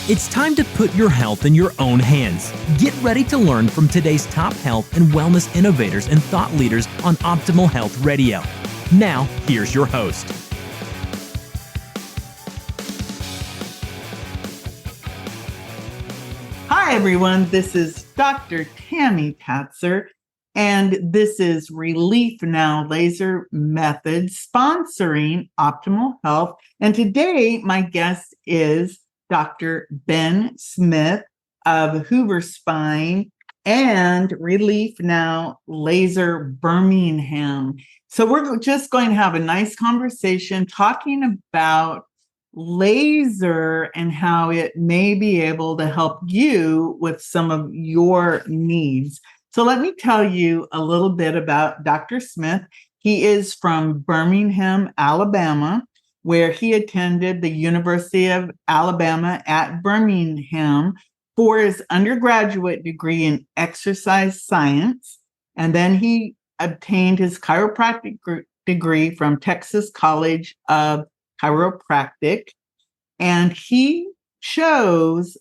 It's time to put your health in your own hands. Get ready to learn from today's top health and wellness innovators and thought leaders on Optimal Health Radio. Now, here's your host. Hi, everyone. This is Dr. Tami Patzer, and this is Relief Now Laser Method sponsoring Optimal Health. And today, my guest is Dr. Ben Smith of Hoover Spine and Relief Now Laser Birmingham. So we're just going to have a nice conversation talking about laser and how it may be able to help you with some of your needs. So let me tell you a little bit about Dr. Smith. He is from Birmingham, Alabama, where he attended the University of Alabama at Birmingham for his undergraduate degree in exercise science. And then he obtained his chiropractic degree from Texas College of Chiropractic. And he chose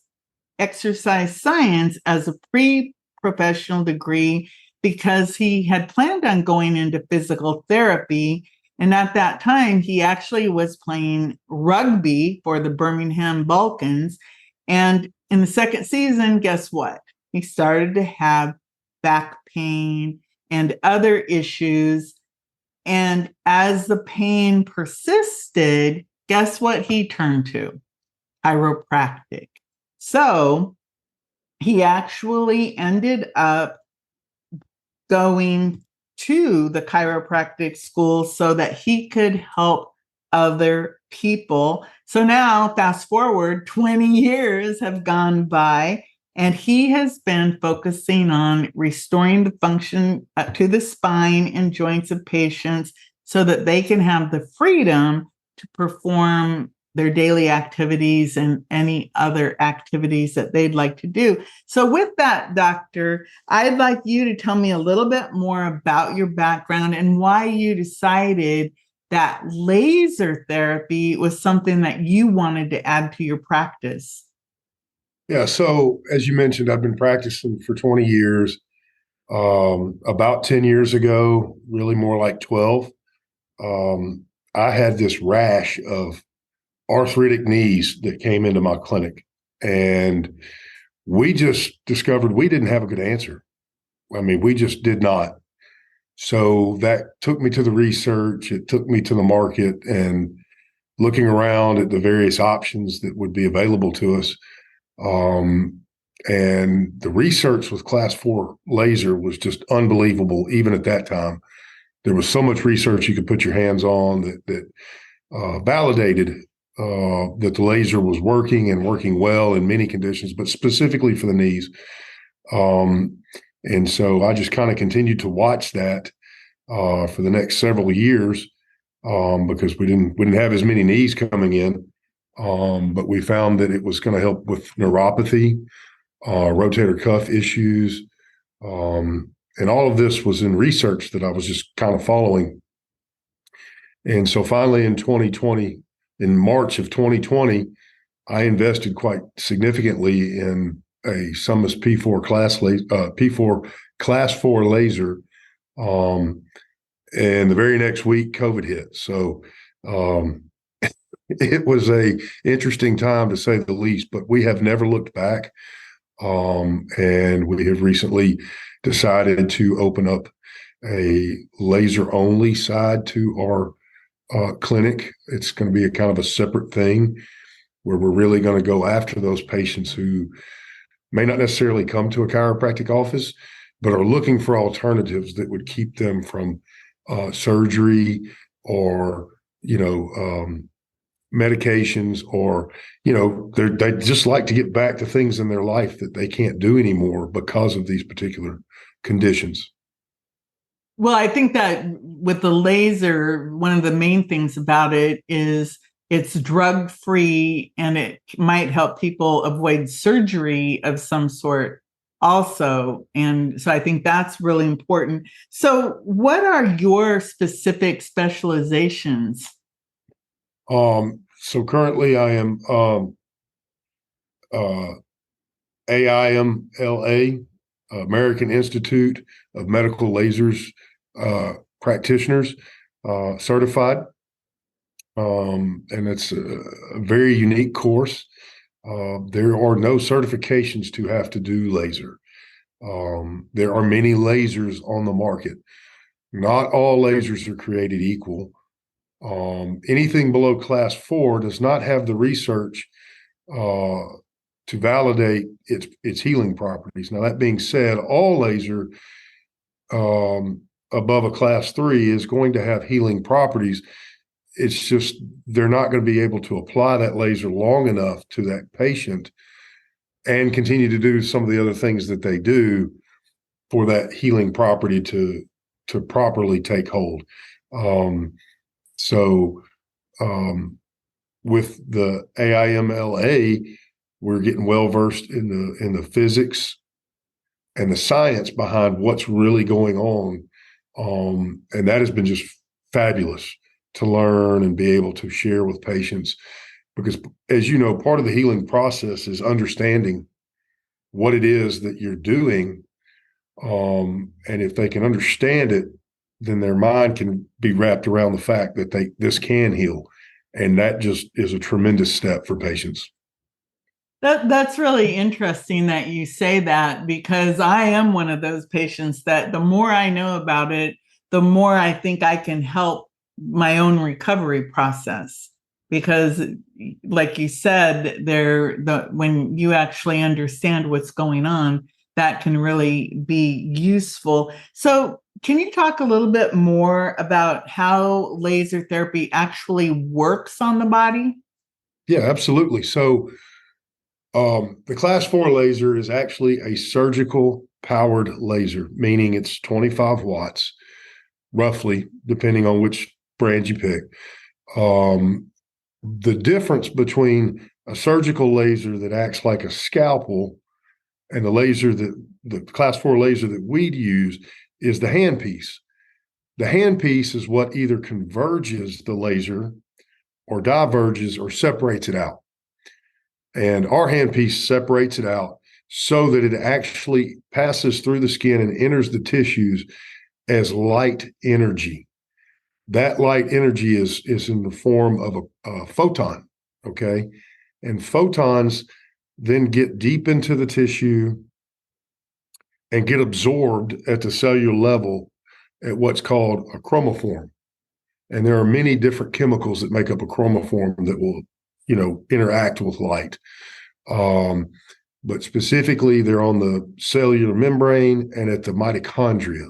exercise science as a pre-professional degree because he had planned on going into physical therapy. And at that time, he actually was playing rugby for the Birmingham Balkans. And in the second season, guess what? He started to have back pain and other issues. And as the pain persisted, guess what he turned to? Chiropractic. So he actually ended up going to the chiropractic school so that he could help other people. So now, fast forward, 20 years have gone by, and he has been focusing on restoring the function to the spine and joints of patients so that they can have the freedom to perform their daily activities and any other activities that they'd like to do. So with that, doctor, I'd like you to tell me a little bit more about your background and why you decided that laser therapy was something that you wanted to add to your practice. Yeah, so as you mentioned, I've been practicing for 20 years. About 10 years ago, really more like 12, I had this rash of arthritic knees that came into my clinic, and we just discovered we didn't have a good answer. I mean, we just did not. So that took me to the research. It took me to the market and looking around at the various options that would be available to us. And the research with class 4 laser was just unbelievable. Even at that time, there was so much research you could put your hands on that validated that the laser was working and working well in many conditions, but specifically for the knees. And so I just kind of continued to watch that for the next several years because we didn't have as many knees coming in. But we found that it was going to help with neuropathy, rotator cuff issues. And all of this was in research that I was just kind of following. And so finally in March of 2020, I invested quite significantly in a Summit P4 class 4 laser. And the very next week, COVID hit. So it was a interesting time to say the least, but we have never looked back. And we have recently decided to open up a laser only side to our clinic. It's going to be a kind of a separate thing where we're really going to go after those patients who may not necessarily come to a chiropractic office, but are looking for alternatives that would keep them from surgery or, medications, or, they just like to get back to things in their life that they can't do anymore because of these particular conditions. Well, I think that with the laser, one of the main things about it is it's drug-free, and it might help people avoid surgery of some sort also. And so I think that's really important. So what are your specific specializations? So currently I am AIMLA, American Institute of Medical Lasers practitioners, certified. And it's a very unique course. There are no certifications to have to do laser. There are many lasers on the market. Not all lasers are created equal. Anything below class 4 does not have the research to validate its healing properties. Now, that being said, all laser above a class 3 is going to have healing properties. It's just they're not going to be able to apply that laser long enough to that patient and continue to do some of the other things that they do for that healing property to properly take hold. So with the AIMLA, we're getting well versed in the physics and the science behind what's really going on, and that has been just fabulous to learn and be able to share with patients. Because, as you know, part of the healing process is understanding what it is that you're doing, and if they can understand it, then their mind can be wrapped around the fact that this can heal, and that just is a tremendous step for patients. That's really interesting that you say that, because I am one of those patients that the more I know about it, the more I think I can help my own recovery process. Because, like you said, when you actually understand what's going on, that can really be useful. So, can you talk a little bit more about how laser therapy actually works on the body? Yeah, absolutely. So, the class 4 laser is actually a surgical powered laser, meaning it's 25 watts, roughly, depending on which brand you pick. The difference between a surgical laser that acts like a scalpel and the class 4 laser that we'd use is the handpiece. The handpiece is what either converges the laser or diverges or separates it out. And our handpiece separates it out so that it actually passes through the skin and enters the tissues as light energy. That light energy is in the form of a photon, okay? And photons then get deep into the tissue and get absorbed at the cellular level at what's called a chromophore. And there are many different chemicals that make up a chromophore that will, interact with light. But specifically, they're on the cellular membrane and at the mitochondria.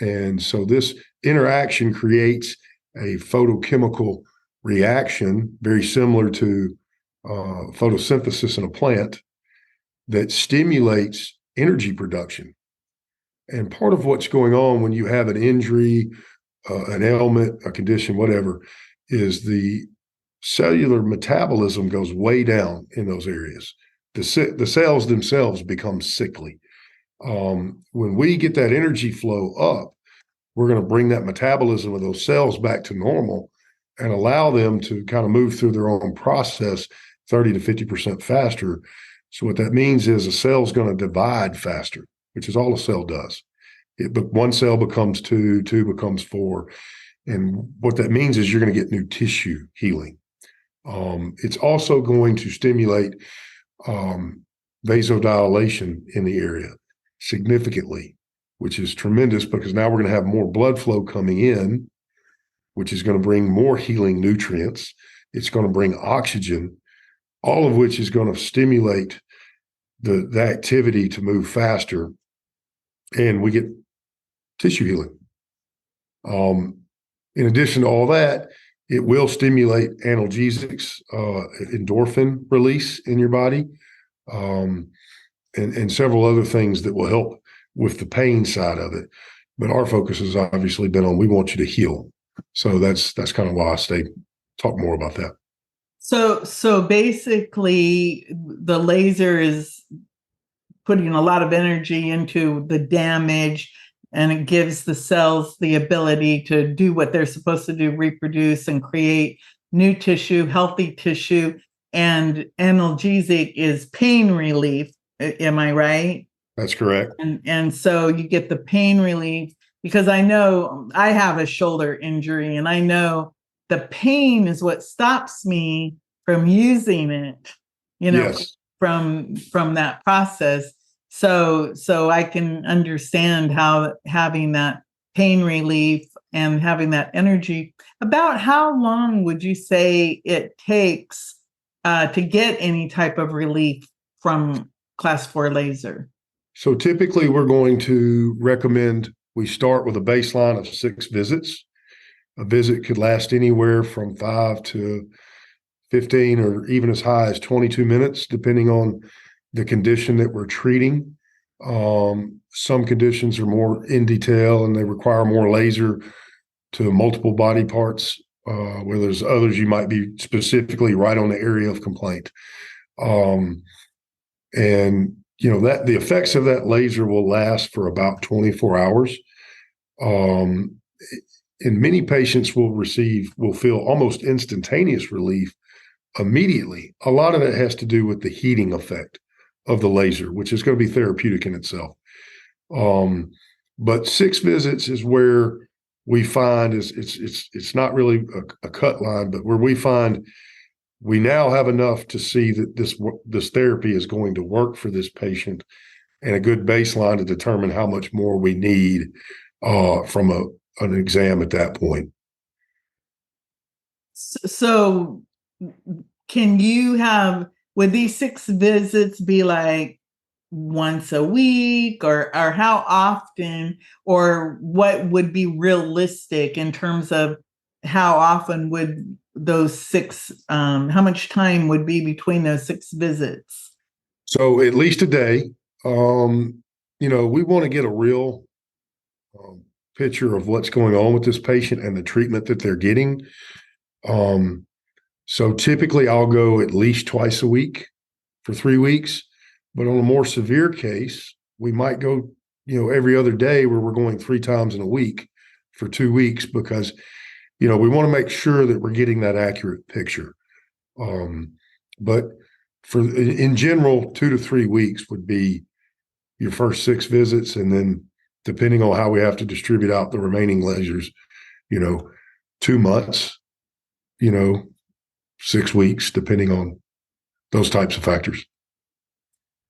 And so this interaction creates a photochemical reaction very similar to photosynthesis in a plant that stimulates energy production. And part of what's going on when you have an injury, an ailment, a condition, whatever, is the cellular metabolism goes way down in those areas. The cells themselves become sickly. When we get that energy flow up, we're going to bring that metabolism of those cells back to normal and allow them to kind of move through their own process 30 to 50% faster. So what that means is a cell's going to divide faster, which is all a cell does. But one cell becomes two becomes four. And what that means is you're going to get new tissue healing. It's also going to stimulate vasodilation in the area significantly, which is tremendous because now we're going to have more blood flow coming in, which is going to bring more healing nutrients. It's going to bring oxygen, all of which is going to stimulate the activity to move faster, and we get tissue healing. In addition to all that, it will stimulate analgesics, endorphin release in your body, and several other things that will help with the pain side of it. But our focus has obviously been on, we want you to heal. So that's kind of why I talk more about that. So basically, the laser is putting a lot of energy into the damage, and it gives the cells the ability to do what they're supposed to do, reproduce and create new tissue, healthy tissue. and analgesic is pain relief. Am I right? That's correct. And so you get the pain relief, because I know I have a shoulder injury, and I know the pain is what stops me from using it, Yes. from that process. So I can understand how having that pain relief and having that energy. About how long would you say it takes to get any type of relief from class 4 laser? So typically we're going to recommend we start with a baseline of 6 visits. A visit could last anywhere from 5 to 15 or even as high as 22 minutes, depending on the condition that we're treating. Some conditions are more in detail and they require more laser to multiple body parts, where there's others you might be specifically right on the area of complaint. And that the effects of that laser will last for about 24 hours. And many patients will feel almost instantaneous relief immediately. A lot of it has to do with the heating effect of the laser, which is going to be therapeutic in itself. But 6 visits is where we find it's not really a cut line, but where we find we now have enough to see that this therapy is going to work for this patient, and a good baseline to determine how much more we need from an exam at that point. So would these 6 visits be like once a week, or how often, or what would be realistic in terms of how often would those 6, how much time would be between those 6 visits? So at least a day. We want to get a real picture of what's going on with this patient and the treatment that they're getting. So typically I'll go at least twice a week for 3 weeks, but on a more severe case, we might go, every other day, where we're going 3 times in a week for 2 weeks, because we want to make sure that we're getting that accurate picture. But in general, 2 to 3 weeks would be your first 6 visits. And then depending on how we have to distribute out the remaining lasers, 2 months, 6 weeks, depending on those types of factors.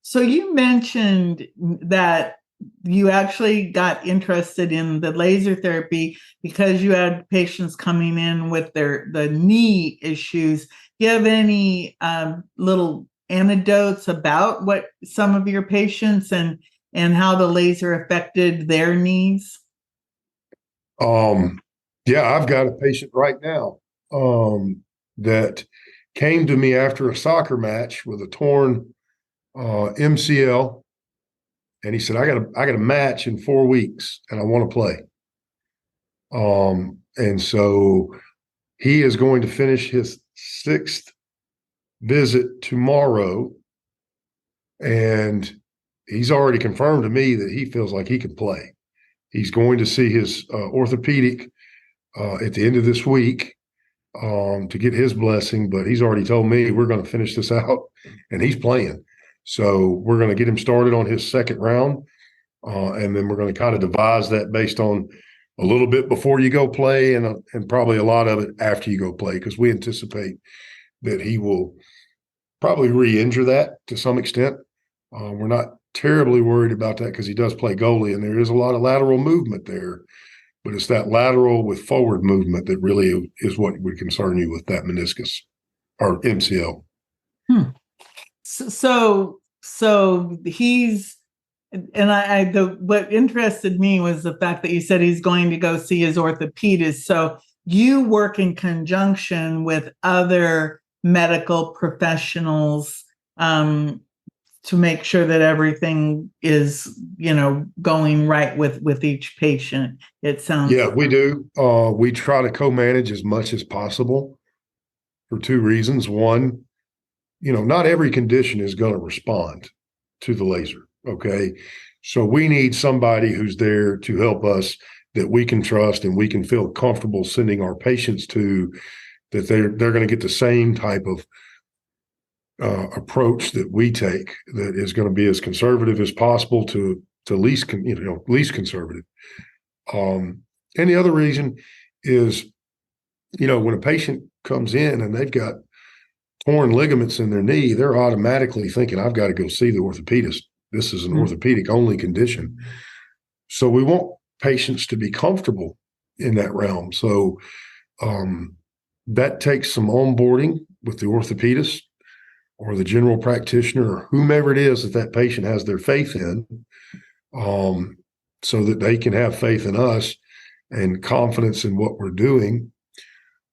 So you mentioned that you actually got interested in the laser therapy because you had patients coming in with the knee issues. Do you have any little anecdotes about what some of your patients and how the laser affected their knees? Yeah, I've got a patient right now that came to me after a soccer match with a torn MCL, and he said, I got a match in 4 weeks and I want to play. And so he is going to finish his 6th visit tomorrow, and he's already confirmed to me that he feels like he can play. He's going to see his orthopedic at the end of this week to get his blessing, but he's already told me we're going to finish this out, and he's playing. So we're going to get him started on his 2nd round, and then we're going to kind of devise that based on a little bit before you go play and probably a lot of it after you go play, because we anticipate that he will probably re-injure that to some extent. We're not terribly worried about that because he does play goalie, and there is a lot of lateral movement there. But it's that lateral with forward movement that really is what would concern you with that meniscus or MCL. So he's, and what interested me was the fact that you said he's going to go see his orthopedist. So you work in conjunction with other medical professionals to make sure that everything is, going right with each patient. It sounds. Yeah, we do. We try to co-manage as much as possible for 2 reasons. One, not every condition is going to respond to the laser. Okay. So we need somebody who's there to help us, that we can trust and we can feel comfortable sending our patients to, that they're going to get the same type of approach that we take that is going to be as conservative as possible to least conservative. And the other reason is, when a patient comes in and they've got torn ligaments in their knee, they're automatically thinking, I've got to go see the orthopedist. This is an orthopedic only condition. So we want patients to be comfortable in that realm. So that takes some onboarding with the orthopedist or the general practitioner or whomever it is that patient has their faith in, so that they can have faith in us and confidence in what we're doing,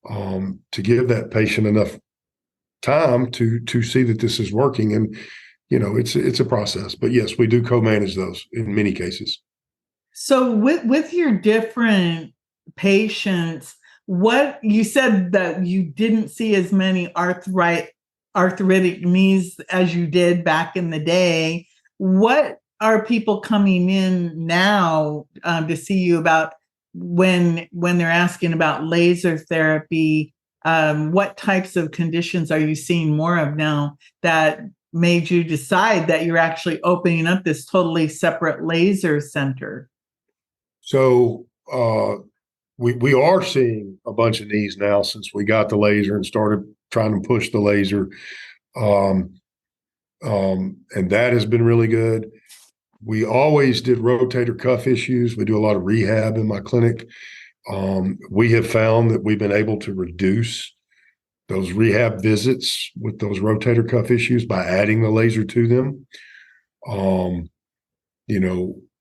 to give that patient enough time to see that this is working. And, it's a process. But yes, we do co-manage those in many cases. So with your different patients, what you said that you didn't see as many arthritic knees as you did back in the day. What are people coming in now to see you about when they're asking about laser therapy? What types of conditions are you seeing more of now that made you decide that you're actually opening up this totally separate laser center? So we are seeing a bunch of knees now since we got the laser and started trying to push the laser. And that has been really good. We always did rotator cuff issues. We do a lot of rehab in my clinic. We have found that we've been able to reduce those rehab visits with those rotator cuff issues by adding the laser to them.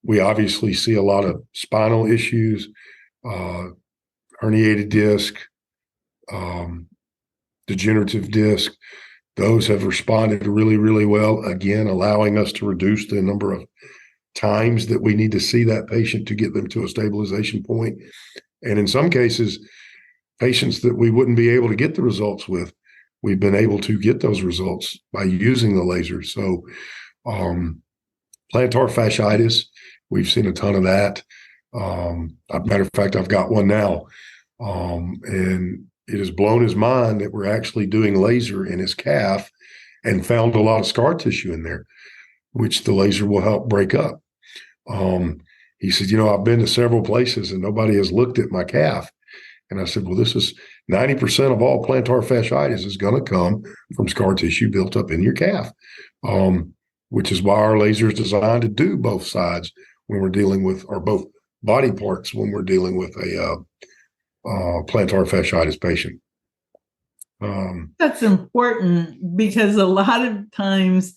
We obviously see a lot of spinal issues, herniated disc, degenerative disc. Those have responded really, really well. Again, allowing us to reduce the number of times that we need to see that patient to get them to a stabilization point. And in some cases, patients that we wouldn't be able to get the results with, we've been able to get those results by using the laser. So plantar fasciitis, we've seen a ton of that. Matter of fact, I've got one now. And it has blown his mind that we're actually doing laser in his calf and found a lot of scar tissue in there, which the laser will help break up. He said, I've been to several places and nobody has looked at my calf. And I said, well, this is 90% of all plantar fasciitis is going to come from scar tissue built up in your calf, which is why our laser is designed to do both sides when we're dealing with, or both body parts when we're dealing with a plantar fasciitis patient. That's important because a lot of times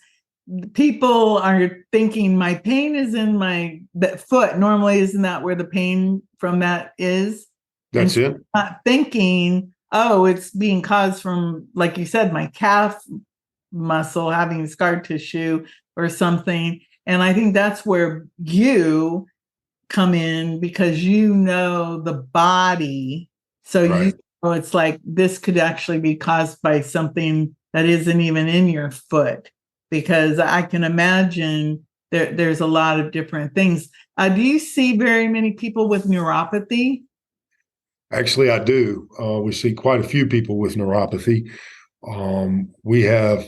people are thinking my pain is in my foot. Normally, isn't that where the pain from that is? That's it. Not thinking, oh, it's being caused from, like you said, my calf muscle having scar tissue or something. And I think that's where you come in because you know the body. So Right. you know it's like this could actually be caused by something that isn't even in your foot. Because I can imagine there's a lot of different things. Do you see very many people with neuropathy? Actually, I do. We see quite a few people with neuropathy. We have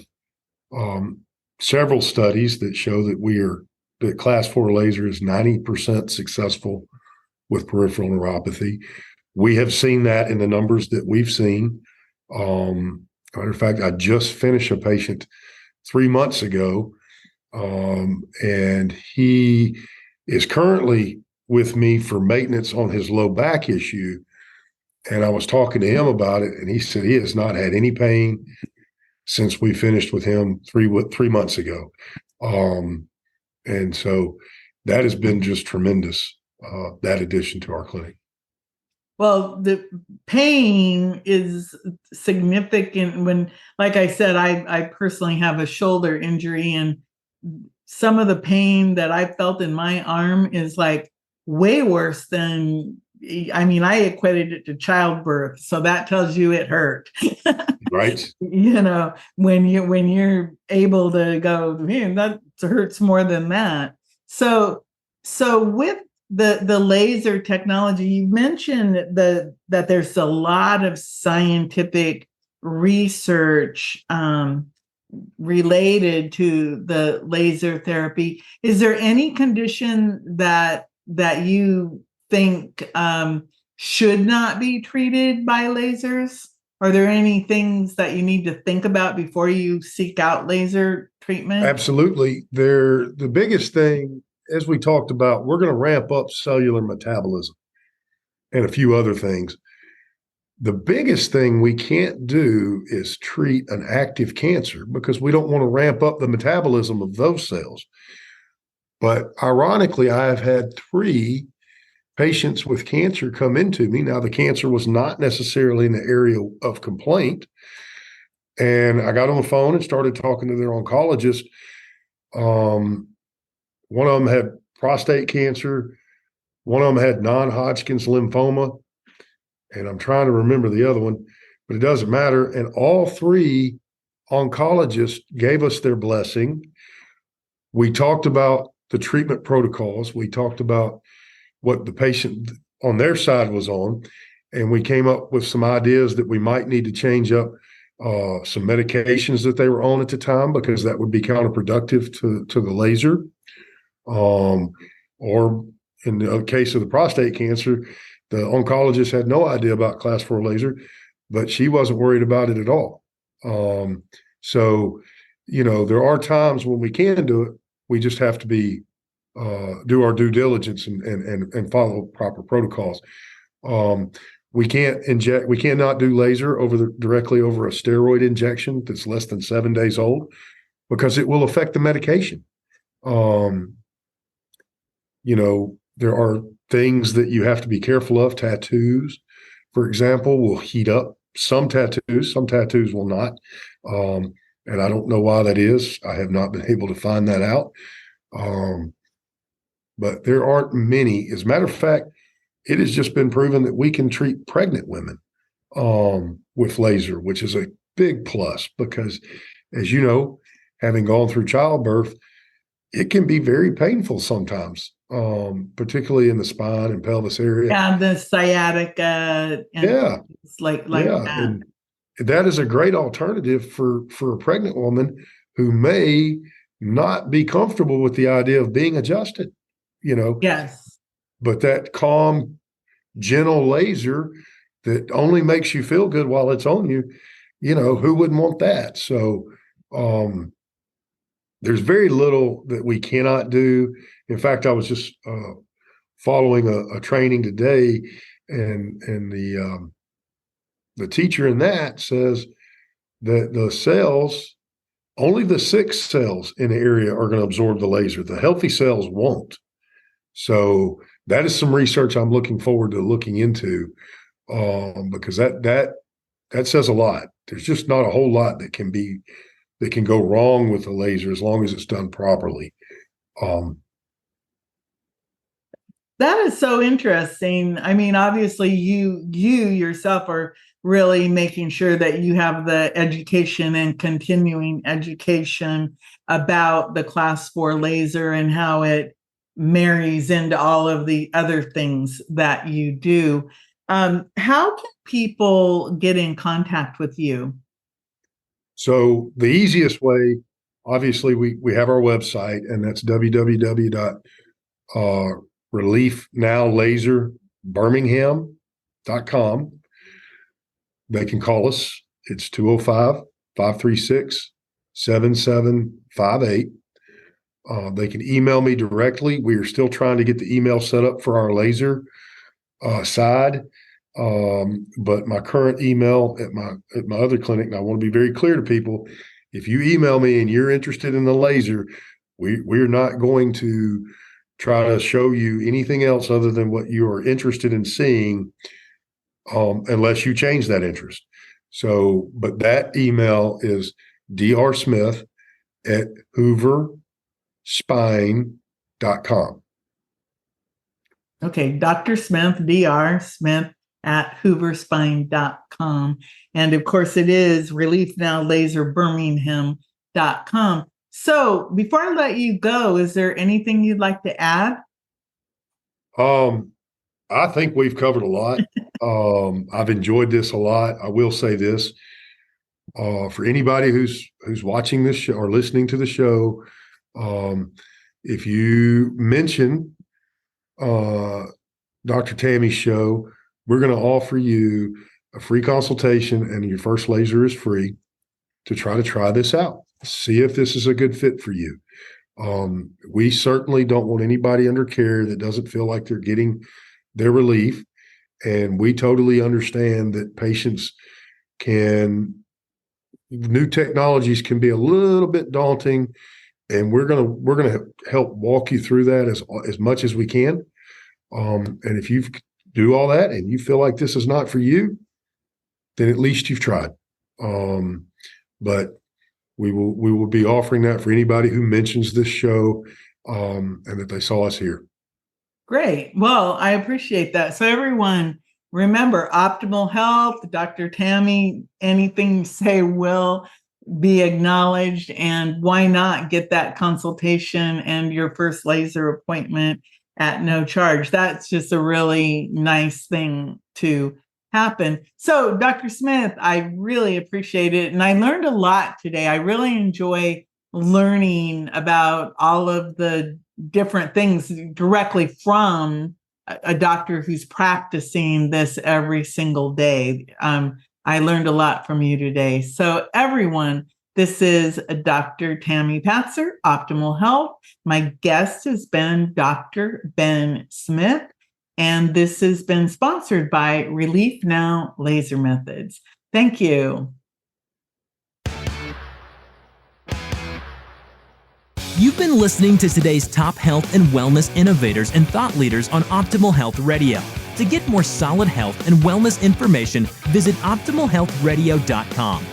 several studies that show that class 4 laser is 90% successful with peripheral neuropathy. We have seen that in the numbers that we've seen. Matter of fact, I just finished a patient 3 months ago, and he is currently with me for maintenance on his low back issue. And I was talking to him about it, and he said he has not had any pain since we finished with him 3 months ago. And so that has been just tremendous, that addition to our clinic. Well, the pain is significant when, like I said, I personally have a shoulder injury, and some of the pain that I felt in my arm is like way worse than, I equated it to childbirth. So that tells you it hurt. Right. When you're able to go, man, that hurts more than that. So with the laser technology, you mentioned that there's a lot of scientific research. related to the laser therapy. Is there any condition that you think should not be treated by lasers? Are there any things that you need to think about before you seek out laser treatment? Absolutely. The biggest thing, as we talked about, we're going to ramp up cellular metabolism and a few other things. The biggest thing we can't do is treat an active cancer because we don't want to ramp up the metabolism of those cells. But ironically, I have had 3 patients with cancer come into me. Now, the cancer was not necessarily in the area of complaint. And I got on the phone and started talking to their oncologist. One of them had prostate cancer. One of them had non-Hodgkin's lymphoma. And I'm trying to remember the other one, but it doesn't matter. And all 3 oncologists gave us their blessing. We talked about the treatment protocols. We talked about what the patient on their side was on. And we came up with some ideas that we might need to change up some medications that they were on at the time, because that would be counterproductive to the laser. Or in the case of the prostate cancer, the oncologist had no idea about class 4 laser, but she wasn't worried about it at all. So, there are times when we can do it. We just have to do our due diligence and follow proper protocols. We cannot do laser directly over a steroid injection that's less than 7 days old, because it will affect the medication. There are things that you have to be careful of. Tattoos, for example, will heat up some tattoos. Some tattoos will not. And I don't know why that is. I have not been able to find that out. But there aren't many. As a matter of fact, it has just been proven that we can treat pregnant women with laser, which is a big plus, because, as you know, having gone through childbirth, it can be very painful sometimes, particularly in the spine and pelvis area. Yeah, the sciatica. Yeah. It's like Yeah. that. And that is a great alternative for a pregnant woman who may not be comfortable with the idea of being adjusted, Yes. but that calm, gentle laser that only makes you feel good while it's on you, who wouldn't want that? So, there's very little that we cannot do. In fact, I was just following a training today, and the teacher in that says that the cells, only the sick cells in the area are going to absorb the laser. The healthy cells won't. So that is some research I'm looking forward to looking into, because that says a lot. There's just not a whole lot that can go wrong with the laser as long as it's done properly. That is so interesting. I mean, obviously you yourself are really making sure that you have the education and continuing education about the class 4 laser and how it marries into all of the other things that you do. How can people get in contact with you? So the easiest way, obviously, we have our website, and that's www.reliefnowlaserbirmingham.com. They can call us. It's 205-536-7758. They can email me directly. We are still trying to get the email set up for our laser side. But my current email at my other clinic, and I want to be very clear to people, if you email me and you're interested in the laser, we're not going to try to show you anything else other than what you are interested in seeing, unless you change that interest. So, but that email is drSmith@hooverspine.com. Okay, Dr. Smith, Dr. Smith at hooverspine.com. And of course, it is reliefnowlaserbirmingham.com. So before I let you go, is there anything you'd like to add? I think we've covered a lot. I've enjoyed this a lot. I will say this. For anybody who's watching this show or listening to the show, if you mention Dr. Tami's show, we're going to offer you a free consultation, and your first laser is free to try this out. See if this is a good fit for you. We certainly don't want anybody under care that doesn't feel like they're getting their relief. And we totally understand that patients new technologies can be a little bit daunting, and we're gonna help walk you through that as much as we can. And if you do all that and you feel like this is not for you, then at least you've tried. But we will be offering that for anybody who mentions this show, and that they saw us here. Great. Well, I appreciate that. So everyone, remember, optimal health, Dr. Tami, anything you say will be acknowledged. And why not get that consultation and your first laser appointment at no charge? That's just a really nice thing to happen. So, Dr. Smith, I really appreciate it. And I learned a lot today. I really enjoy learning about all of the different things directly from a doctor who's practicing this every single day. I learned a lot from you today. So everyone, this is Dr. Tami Patzer, Optimal Health. My guest has been Dr. Ben Smith, and this has been sponsored by Relief Now Laser Methods. Thank you. You've been listening to today's top health and wellness innovators and thought leaders on Optimal Health Radio. To get more solid health and wellness information, visit optimalhealthradio.com.